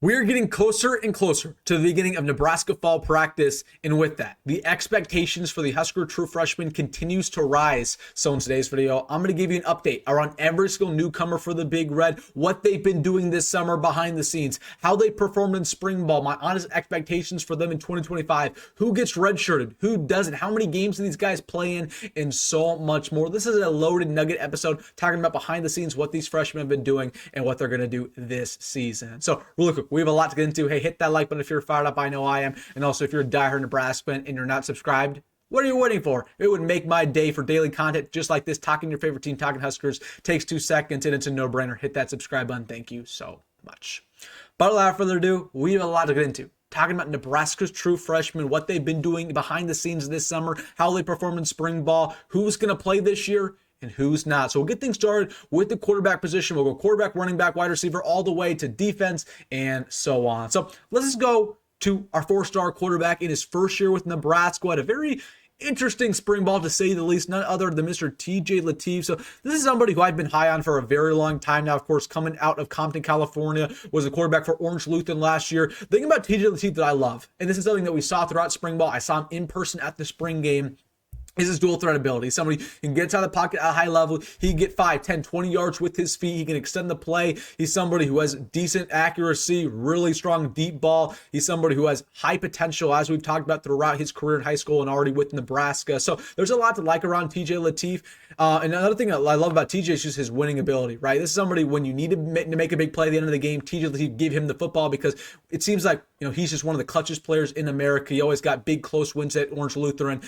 We are getting closer and closer to the beginning of Nebraska fall practice, and with that, the expectations for the Husker true freshman continues to rise. So in today's video, I'm going to give you an update around every single newcomer for the Big Red, what they've been doing this summer behind the scenes, how they performed in spring ball, my honest expectations for them in 2025, who gets redshirted, who doesn't, how many games do these guys play in, and so much more. This is a loaded nugget episode talking about behind the scenes, what these freshmen have been doing and what they're going to do this season. So really quick, we have a lot to get into. Hey, hit that like button if you're fired up. I know I am. And also, if you're a diehard Nebraska fan and you're not subscribed, what are you waiting for? It would make my day for daily content just like this. Talking your favorite team, talking Huskers, takes 2 seconds and it's a no-brainer. Hit that subscribe button. Thank you so much. But without further ado, we have a lot to get into. Talking about Nebraska's true freshmen, what they've been doing behind the scenes this summer, how they performed in spring ball, who's going to play this year, and who's not. So we'll get things started with the quarterback position. We'll go quarterback, running back, wide receiver, all the way to defense and so on. So let's just go to our 4-star quarterback in his first year with Nebraska. Had a very interesting spring ball, to say the least, none other than Mr. TJ Lateef. So this is somebody who I've been high on for a very long time now. Of course, coming out of Compton, California, was a quarterback for Orange Lutheran last year. The thing about TJ Lateef that I love, and this is something that we saw throughout spring ball, I saw him in person at the spring game, is his dual threat ability. Somebody who can get out of the pocket at a high level. He can get 5, 10, 20 yards with his feet. He can extend the play. He's somebody who has decent accuracy, really strong deep ball. He's somebody who has high potential, as we've talked about throughout his career in high school and already with Nebraska. So there's a lot to like around TJ Lateef. And another thing I love about TJ is just his winning ability, right? This is somebody, when you need to make a big play at the end of the game, TJ Lateef give him the football, because it seems like, he's just one of the clutchest players in America. He always got big, close wins at Orange Lutheran.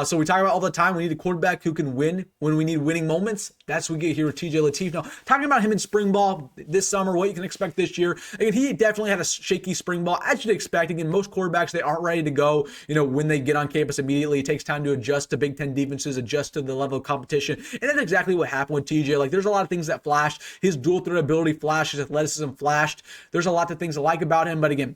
So we talk about all the time, we need a quarterback who can win when we need winning moments. That's what we get here with TJ Lateef. Now, talking about him in spring ball this summer, what you can expect this year. Again, he definitely had a shaky spring ball, as you'd expect. Again, most quarterbacks, they aren't ready to go, when they get on campus immediately. It takes time to adjust to Big Ten defenses, adjust to the level of competition. And that's exactly what happened with TJ. Like, there's a lot of things that flashed. His dual threat ability flashed. His athleticism flashed. There's a lot of things I like about him. But again,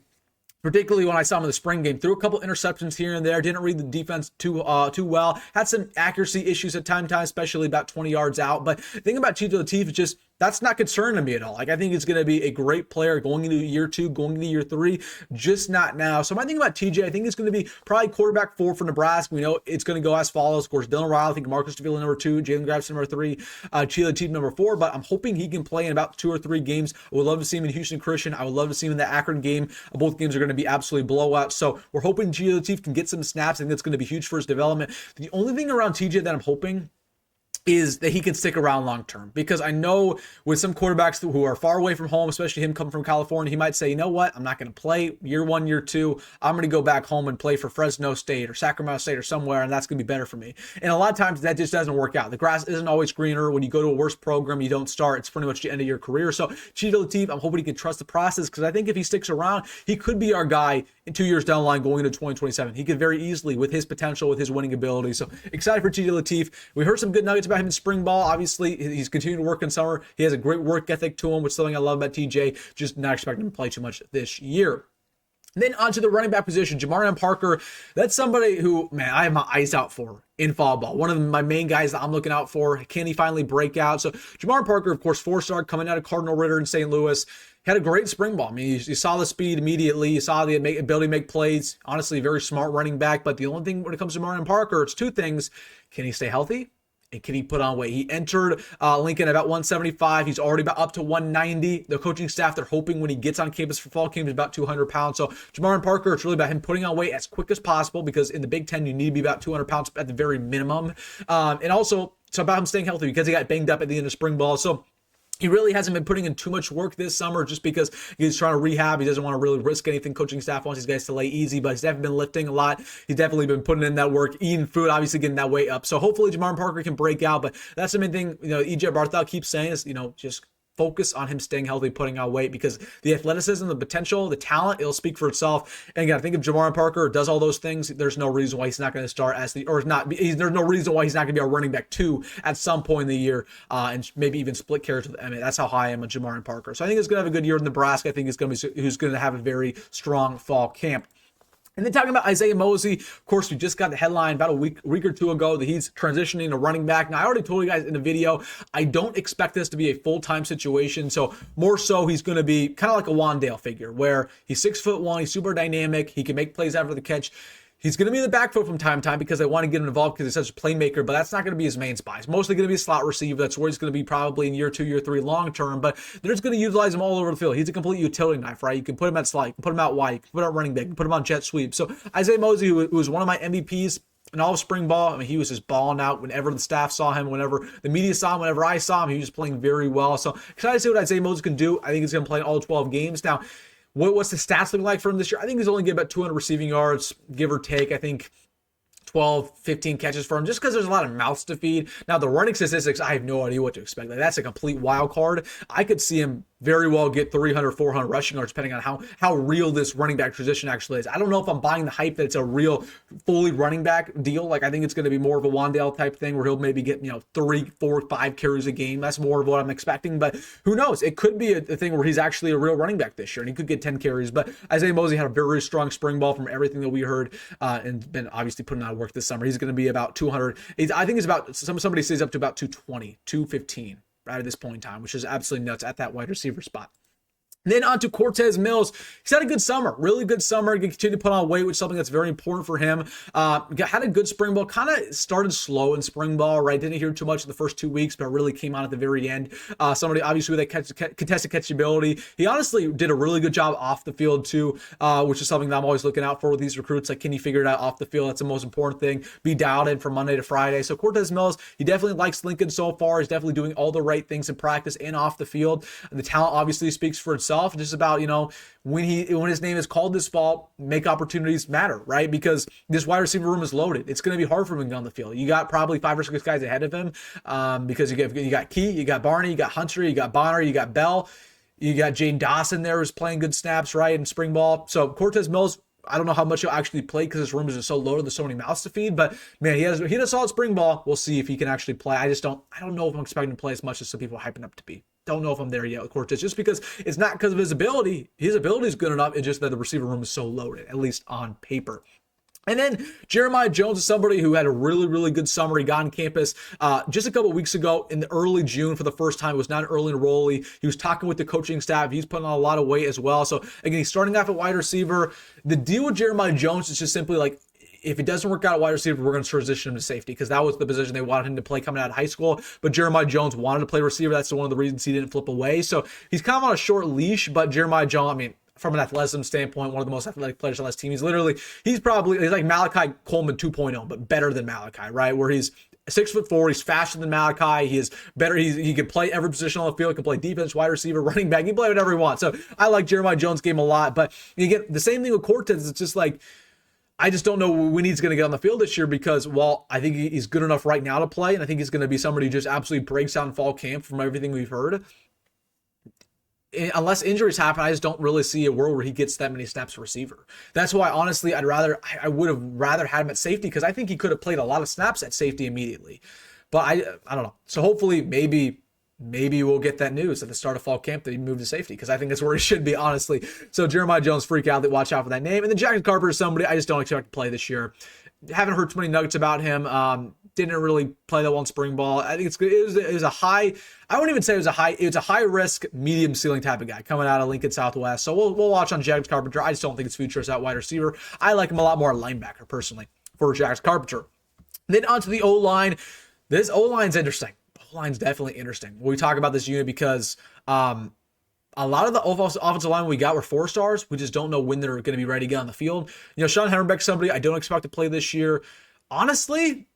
particularly when I saw him in the spring game, threw a couple interceptions here and there, didn't read the defense too well, had some accuracy issues at times, especially about 20 yards out. But the thing about TJ Lateef is just, that's not concerning me at all. Like, I think he's going to be a great player going into year 2, going into year 3, just not now. So my thing about TJ, I think it's going to be probably quarterback 4 for Nebraska. We know it's going to go as follows. Of course, Dylan Riley, I think Marcus Davila number 2, Jalyn Gramstad number 3, TJ Lateef number 4. But I'm hoping he can play in about 2 or 3 games. I would love to see him in Houston Christian. I would love to see him in the Akron game. Both games are going to be absolutely blowouts. So we're hoping TJ Lateef can get some snaps. I think that's going to be huge for his development. The only thing around TJ that I'm hoping is that he can stick around long term, because I know with some quarterbacks who are far away from home, especially him coming from California, he might say, you know what, I'm not going to play year 1, year 2. I'm going to go back home and play for Fresno State or Sacramento State or somewhere, and that's going to be better for me. And a lot of times that just doesn't work out. The grass isn't always greener. When you go to a worse program, you don't start. It's pretty much the end of your career. So TJ Lateef, I'm hoping he can trust the process, because I think if he sticks around, he could be our guy in 2 years down the line going into 2027. He could very easily, with his potential, with his winning ability. So excited for TJ Lateef. We heard some good nuggets about him in spring ball. Obviously, he's continuing to work in summer. He has a great work ethic to him, which is something I love about TJ. Just not expecting him to play too much this year. Then onto the running back position, Jamarion Parker. That's somebody who, man, I have my eyes out for in fall ball. One of my main guys that I'm looking out for. Can he finally break out? So Jamarion Parker, of course, 4-star coming out of Cardinal Ritter in St. Louis. Had a great spring ball. I mean, you saw the speed immediately. You saw the ability to make plays. Honestly, very smart running back. But the only thing when it comes to Jamarion Parker, it's 2 things. Can he stay healthy? And can he put on weight? He entered Lincoln at about 175. He's already about up to 190. The coaching staff, they're hoping when he gets on campus for fall camp, is about 200 pounds. So Jamarion Parker, it's really about him putting on weight as quick as possible, because in the Big Ten, you need to be about 200 pounds at the very minimum. And also, it's about him staying healthy, because he got banged up at the end of spring ball. So he really hasn't been putting in too much work this summer, just because he's trying to rehab. He doesn't want to really risk anything. Coaching staff wants these guys to lay easy, but he's definitely been lifting a lot. He's definitely been putting in that work, eating food, obviously getting that weight up. So hopefully Jamarion Parker can break out, but that's the main thing, EJ Barthel keeps saying is, just focus on him staying healthy, putting on weight, because the athleticism, the potential, the talent, it'll speak for itself. And again, I think if Jamarion Parker does all those things, there's no reason why he's not going to start there's no reason why he's not going to be a running back 2 at some point in the year, and maybe even split carries with Emmett. That's how high I am on Jamarion Parker. So I think he's going to have a good year in Nebraska. I think he's going to have a very strong fall camp. And then talking about Isaiah Mozee, of course, we just got the headline about a week or two ago that he's transitioning to running back. Now, I already told you guys in the video, I don't expect this to be a full-time situation. So more so, he's going to be kind of like a Wandale figure where he's 6'1", he's super dynamic, he can make plays after the catch. He's going to be in the backfield from time to time because they want to get him involved because he's such a playmaker, but that's not going to be his main spot. He's mostly going to be a slot receiver. That's where he's going to be probably in year 2, year 3 long term, but they're just going to utilize him all over the field. He's a complete utility knife, right? You can put him at slot, you can put him out wide, you can put him out running back, you can put him on jet sweep. So Isaiah Mozee, who was one of my MVPs in all of spring ball, I mean, he was just balling out whenever the staff saw him, whenever the media saw him, whenever I saw him, he was just playing very well. So excited to see what Isaiah Mozee can do. I think he's going to play in all 12 games. Now, what's the stats looking like for him this year? I think he's only getting about 200 receiving yards, give or take. I think 12, 15 catches for him just because there's a lot of mouths to feed. Now, the running statistics, I have no idea what to expect. Like, that's a complete wild card. I could see him very well get 300, 400 rushing yards, depending on how real this running back transition actually is. I don't know if I'm buying the hype that it's a real fully running back deal. Like, I think it's going to be more of a Wandale type thing where he'll maybe get, 3, 4, 5 carries a game. That's more of what I'm expecting, but who knows? It could be a thing where he's actually a real running back this year and he could get 10 carries. But Isaiah Mozee had a very strong spring ball from everything that we heard and been obviously putting out work this summer. He's going to be about 200. I think it's about, somebody says up to about 220, 215. Right at this point in time, which is absolutely nuts at that wide receiver spot. Then on to Cortez Mills. He's had a good summer, really good summer. He continued to put on weight, which is something that's very important for him. Had a good spring ball, kind of started slow in spring ball, right? Didn't hear too much in the first 2 weeks, but really came on at the very end. Somebody obviously with that contested catchability. He honestly did a really good job off the field too, which is something that I'm always looking out for with these recruits. Like, can you figure it out off the field? That's the most important thing. Be dialed in from Monday to Friday. So Cortez Mills, he definitely likes Lincoln so far. He's definitely doing all the right things in practice and off the field. And the talent obviously speaks for itself. Just about, when his name is called this fall, make opportunities matter, right? Because this wide receiver room is loaded. It's going to be hard for him to get on the field. You got probably 5 or 6 guys ahead of him because you got Key, you got Barney, you got Hunter, you got Bonner, you got Bell, you got Jane Dawson there who's playing good snaps, right, in spring ball. So Cortez Mills, I don't know how much he'll actually play because his room is just so loaded. There's so many mouths to feed. But man, he had a solid spring ball. We'll see if he can actually play. I don't know if I'm expecting him to play as much as some people are hyping up to be. Don't know if I'm there yet with Cortez, just because it's not because of his ability. His ability is good enough. It's just that the receiver room is so loaded, at least on paper. And then Jeremiah Jones is somebody who had a really, really good summer. He got on campus just a couple weeks ago in the early June for the first time. It was not an early enrollee. He was talking with the coaching staff. He's putting on a lot of weight as well. So again, he's starting off at wide receiver. The deal with Jeremiah Jones is just simply like, if it doesn't work out at wide receiver, we're going to transition him to safety because that was the position they wanted him to play coming out of high school. But Jeremiah Jones wanted to play receiver. That's one of the reasons he didn't flip away. So he's kind of on a short leash, but Jeremiah Jones, I mean, from an athleticism standpoint, one of the most athletic players on this team. He's like Malachi Coleman 2.0, but better than Malachi, right? Where he's 6'4", he's faster than Malachi. He is better. He can play every position on the field. He can play defense, wide receiver, running back. He can play whatever he wants. So I like Jeremiah Jones' game a lot. But you get the same thing with Cortez. It's just like, I just don't know when he's going to get on the field this year because, well, I think he's good enough right now to play, and I think he's going to be somebody who just absolutely breaks out in fall camp from everything we've heard. Unless injuries happen, I just don't really see a world where he gets that many snaps receiver. That's why, honestly, I would have rather had him at safety because I think he could have played a lot of snaps at safety immediately. But I don't know. So hopefully, maybe we'll get that news at the start of fall camp that he moved to safety because I think that's where he should be, honestly. So Jeremiah Jones, freak out. Watch out for that name. And then Jackson Carpenter is somebody I just don't expect to play this year. Haven't heard too many nuggets about him. Didn't really play that well in spring ball. I think it's good. It was a high. I wouldn't even say it was a high. It's a high risk, medium ceiling type of guy coming out of Lincoln Southwest. So we'll watch on Jackson Carpenter. I just don't think his future is out wide receiver. I like him a lot more linebacker personally for Jackson Carpenter. Then onto the O-line. This O-line's interesting. O-line's definitely interesting. We talk about this unit because a lot of the offensive line we got were 4 stars. We just don't know when they're going to be ready to get on the field. Shawn Hammerbeck, somebody I don't expect to play this year. Honestly,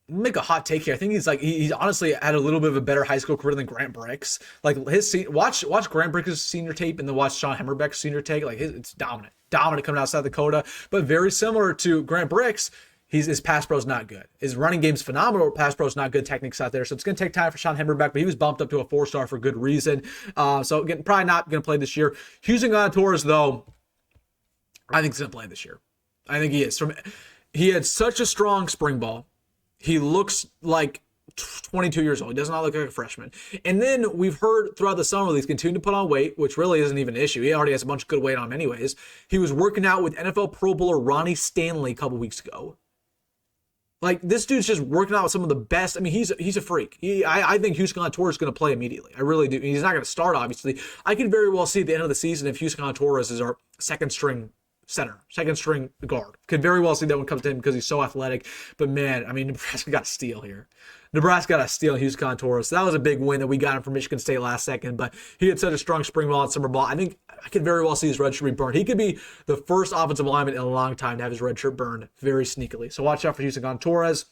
make a hot take here. I think he's honestly had a little bit of a better high school career than Grant Bricks. Like watch Grant Bricks' senior tape and then watch Shawn Hammerbeck's senior tape. Like it's dominant coming out of South Dakota, but very similar to Grant Bricks. His pass pro is not good. His running game's phenomenal. Pass pro is not good. Techniques out there. So it's going to take time for Shawn Hammerbeck, but he was bumped up to a 4-star for good reason. So again, probably not going to play this year. Kaahaaina-Torres, though, I think he's going to play this year. I think he is. He had such a strong spring ball. He looks like 22 years old. He does not look like a freshman. And then we've heard throughout the summer that he's continued to put on weight, which really isn't even an issue. He already has a bunch of good weight on him anyways. He was working out with NFL Pro Bowler Ronnie Stanley a couple weeks ago. Like, this dude's just working out with some of the best. I mean, he's a freak. I think Kaahaaina-Torres is going to play immediately. I really do. He's not going to start, obviously. I can very well see at the end of the season if Kaahaaina-Torres is our second string center, second string guard. Could very well see that one comes to him because he's so athletic. But man, I mean, Nebraska got a steal here. Nebraska got a steal in Kaahaaina-Torres. So that was a big win that we got him from Michigan State last second. But he had such a strong spring ball and summer ball. I think I could very well see his red shirt be burned. He could be the first offensive lineman in a long time to have his red shirt burned very sneakily. So watch out for Kaahaaina-Torres.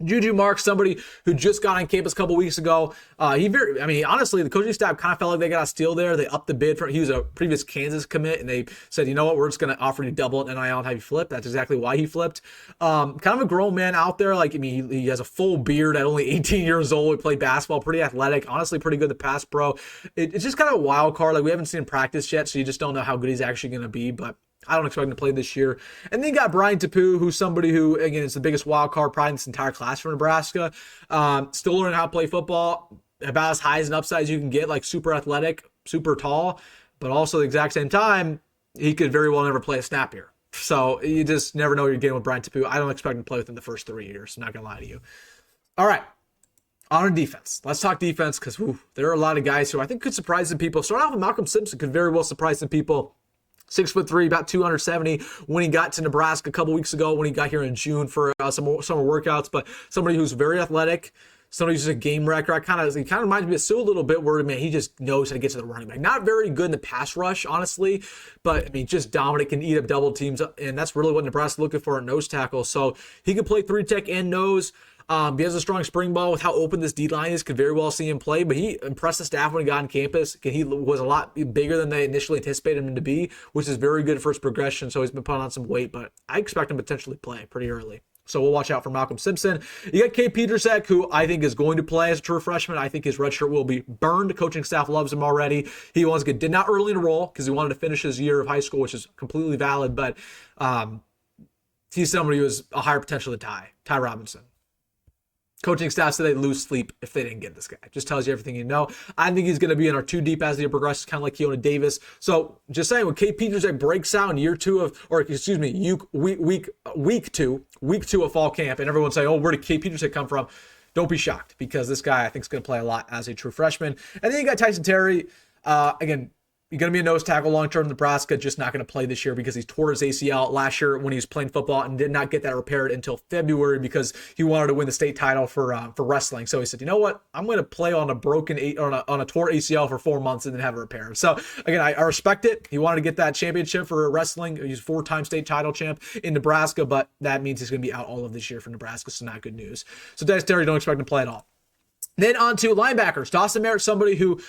Juju Marks, somebody who just got on campus a couple weeks ago. Honestly, the coaching staff kind of felt like they got a steal there. They upped the bid for. He was a previous Kansas commit, and they said, you know what, we're just going to offer you double it NIL and have you flip. That's exactly why he flipped. Kind of a grown man out there. Like, I mean, he has a full beard at only 18 years old. He played basketball, pretty athletic, honestly, pretty good to pass pro. It's just kind of a wild card. Like, we haven't seen him practice yet, so you just don't know how good he's actually going to be, but I don't expect him to play this year. And then you got Brian Tapu, who's somebody who, again, is the biggest wild card probably in this entire class for Nebraska. Still learning how to play football, about as high as an upside as you can get, like super athletic, super tall, but also at the exact same time, he could very well never play a snap here. So you just never know what you're getting with Brian Tapu. I don't expect him to play within the first 3 years. I'm not going to lie to you. All right. On defense. Let's talk defense because there are a lot of guys who I think could surprise some people. Start off with Malcolm Simpson, could very well surprise some people. 6'3", about 270 when he got to Nebraska a couple weeks ago when he got here in June for some summer workouts. But somebody who's very athletic, somebody who's a game wrecker. He kind of reminds me of Sue a little bit where, man, he just knows how to get to the running back. Not very good in the pass rush, honestly, but I mean, just dominant, can eat up double teams. And that's really what Nebraska's looking for at nose tackle. So he can play 3-tech and nose. He has a strong spring ball with how open this D-line is. Could very well see him play, but he impressed the staff when he got on campus. He was a lot bigger than they initially anticipated him to be, which is very good for his progression. So he's been putting on some weight, but I expect him to potentially play pretty early. So we'll watch out for Malcolm Simpson. You got Kade Pietrzak, who I think is going to play as a true freshman. I think his red shirt will be burned. Coaching staff loves him already. He did not early enroll because he wanted to finish his year of high school, which is completely valid, but he's somebody who has a higher potential than Ty Robinson. Coaching staff said they lose sleep if they didn't get this guy. Just tells you everything you know. I think he's going to be in our 2 deep as the year progresses, kind of like Keona Davis. So just saying, when Kade Pietrzak breaks out in week 2 of fall camp, and everyone's saying, oh, where did Kade Pietrzak come from? Don't be shocked, because this guy I think is going to play a lot as a true freshman. And then you got Tyson Terry. Again, he's going to be a nose tackle long-term in Nebraska, just not going to play this year because he tore his ACL last year when he was playing football and did not get that repaired until February because he wanted to win the state title for wrestling. So he said, you know what? I'm going to play on a tore ACL for 4 months and then have it repaired. So again, I respect it. He wanted to get that championship for wrestling. He's a 4-time state title champ in Nebraska, but that means he's going to be out all of this year for Nebraska, so not good news. So Tyson Terry, don't expect him to play at all. Then on to linebackers. Dawson Merritt, somebody who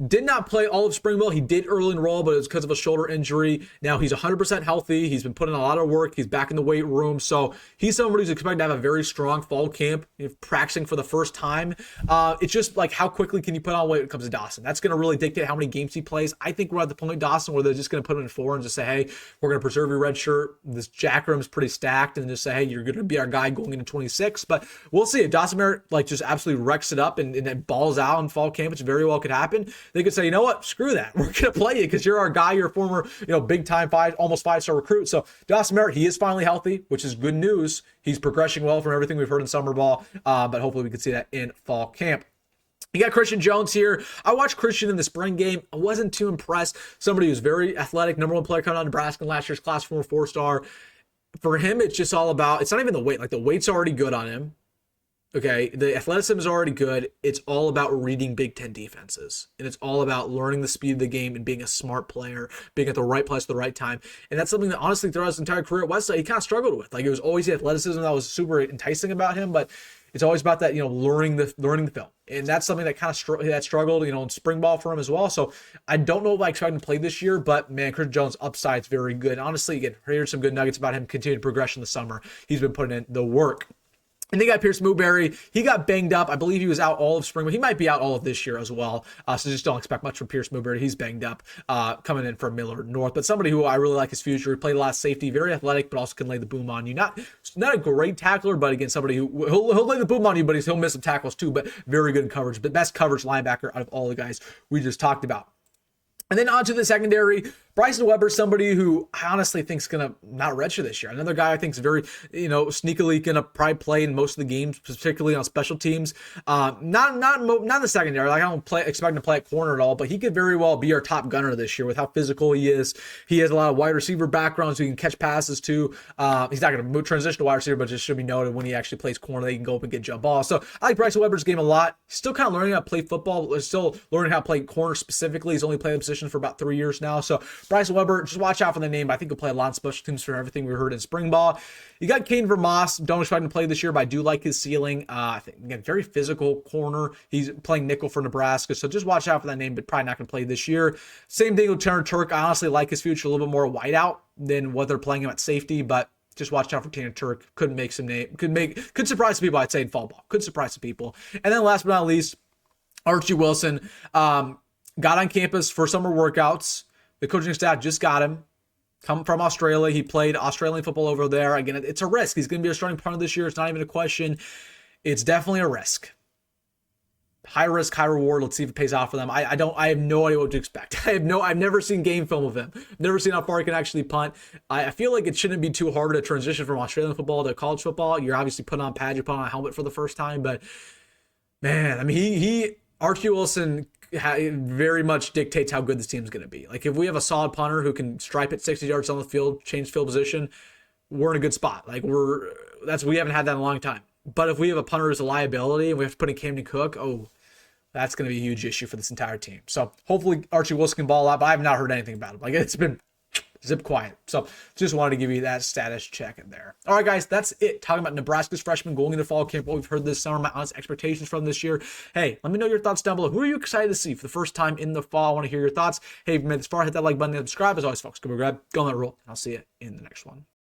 did not play all of spring ball. He did early enroll, but it was because of a shoulder injury. Now he's 100% healthy. He's been putting in a lot of work. He's back in the weight room. So he's somebody who's expected to have a very strong fall camp, practicing for the first time. It's just like, how quickly can you put on weight when it comes to Dawson? That's going to really dictate how many games he plays. I think we're at the point, Dawson, where they're just going to put him in 4 and just say, hey, we're going to preserve your red shirt. This jack room is pretty stacked, and just say, hey, you're going to be our guy going into 26. But we'll see. If Dawson Merritt just absolutely wrecks it up and then balls out in fall camp, which very well could happen, they could say, you know what? Screw that. We're going to play you because you're our guy. You're a former, big time almost 5-star recruit. So Dawson Merritt, he is finally healthy, which is good news. He's progressing well from everything we've heard in summer ball. But hopefully we can see that in fall camp. You got Christian Jones here. I watched Christian in the spring game. I wasn't too impressed. Somebody who's very athletic, number 1 player coming out of Nebraska in last year's class, former 4-star. For him, it's just all about, it's not even the weight. Like, the weight's already good on him. Okay, the athleticism is already good. It's all about reading Big Ten defenses. And it's all about learning the speed of the game and being a smart player, being at the right place at the right time. And that's something that, honestly, throughout his entire career at Westside, he kind of struggled with. Like, it was always the athleticism that was super enticing about him, but it's always about that, learning the film. And that's something that kind of struggled, in spring ball for him as well. So I don't know if I expect him to play this year, but man, Christian Jones' upside's very good. Honestly, again, here's some good nuggets about him continuing progression this summer. He's been putting in the work. And they got Pierce Mooberry. He got banged up. I believe he was out all of spring, but he might be out all of this year as well. So just don't expect much from Pierce Mooberry. He's banged up coming in from Millard North. But somebody who I really like his future. He played a lot of safety, very athletic, but also can lay the boom on you. Not a great tackler, but again, somebody who he'll lay the boom on you, but he'll miss some tackles too. But very good in coverage. But best coverage linebacker out of all the guys we just talked about. And then on to the secondary. Bryson Webber, somebody who I honestly think is going to not redshirt this year. Another guy I think is very, sneakily going to probably play in most of the games, particularly on special teams. Not the secondary. Like I don't expect him to play at corner at all, but he could very well be our top gunner this year with how physical he is. He has a lot of wide receiver background, so he can catch passes too. He's not going to transition to wide receiver, but just should be noted when he actually plays corner, they can go up and get jump balls. So I like Bryson Webber's game a lot. He's still kind of learning how to play football, but still learning how to play corner specifically. He's only played the position for about 3 years now. So Bryson Webber, just watch out for the name. I think he'll play a lot of special teams for everything we heard in spring ball. You got Kade Vermoss. Don't expect him to play this year, but I do like his ceiling. I think, again, very physical corner. He's playing nickel for Nebraska, so just watch out for that name, but probably not going to play this year. Same thing with Tanner Turk. I honestly like his future a little bit more whiteout than what they're playing him at safety, but just watch out for Tanner Turk. Could make some name. Could surprise some people, I'd say, in fall ball. Could surprise some people. And then last but not least, Archie Wilson got on campus for summer workouts. The coaching staff just got him. Come from Australia. He played Australian football over there. Again, it's a risk. He's going to be a starting punter this year. It's not even a question. It's definitely a risk. High risk, high reward. Let's see if it pays off for them. I have no idea what to expect. I've never seen game film of him. Never seen how far he can actually punt. I feel like it shouldn't be too hard to transition from Australian football to college football. You're obviously putting on pads, you're putting on a helmet for the first time, but man, I mean, Archie Wilson very much dictates how good this team's going to be. Like if we have a solid punter who can stripe it 60 yards on the field, change field position, we're in a good spot. Like we haven't had that in a long time. But if we have a punter as a liability and we have to put in Camden Cook, that's going to be a huge issue for this entire team. So hopefully Archie Wilson can ball out, but I have not heard anything about him. Like it's been zip quiet. So just wanted to give you that status check in there. All right, guys, that's it. Talking about Nebraska's freshmen going into fall camp, what we've heard this summer, my honest expectations from this year. Hey, let me know your thoughts down below. Who are you excited to see for the first time in the fall? I want to hear your thoughts. Hey, if you made this far, hit that like button and subscribe. As always, folks, go on that roll, and I'll see you in the next one.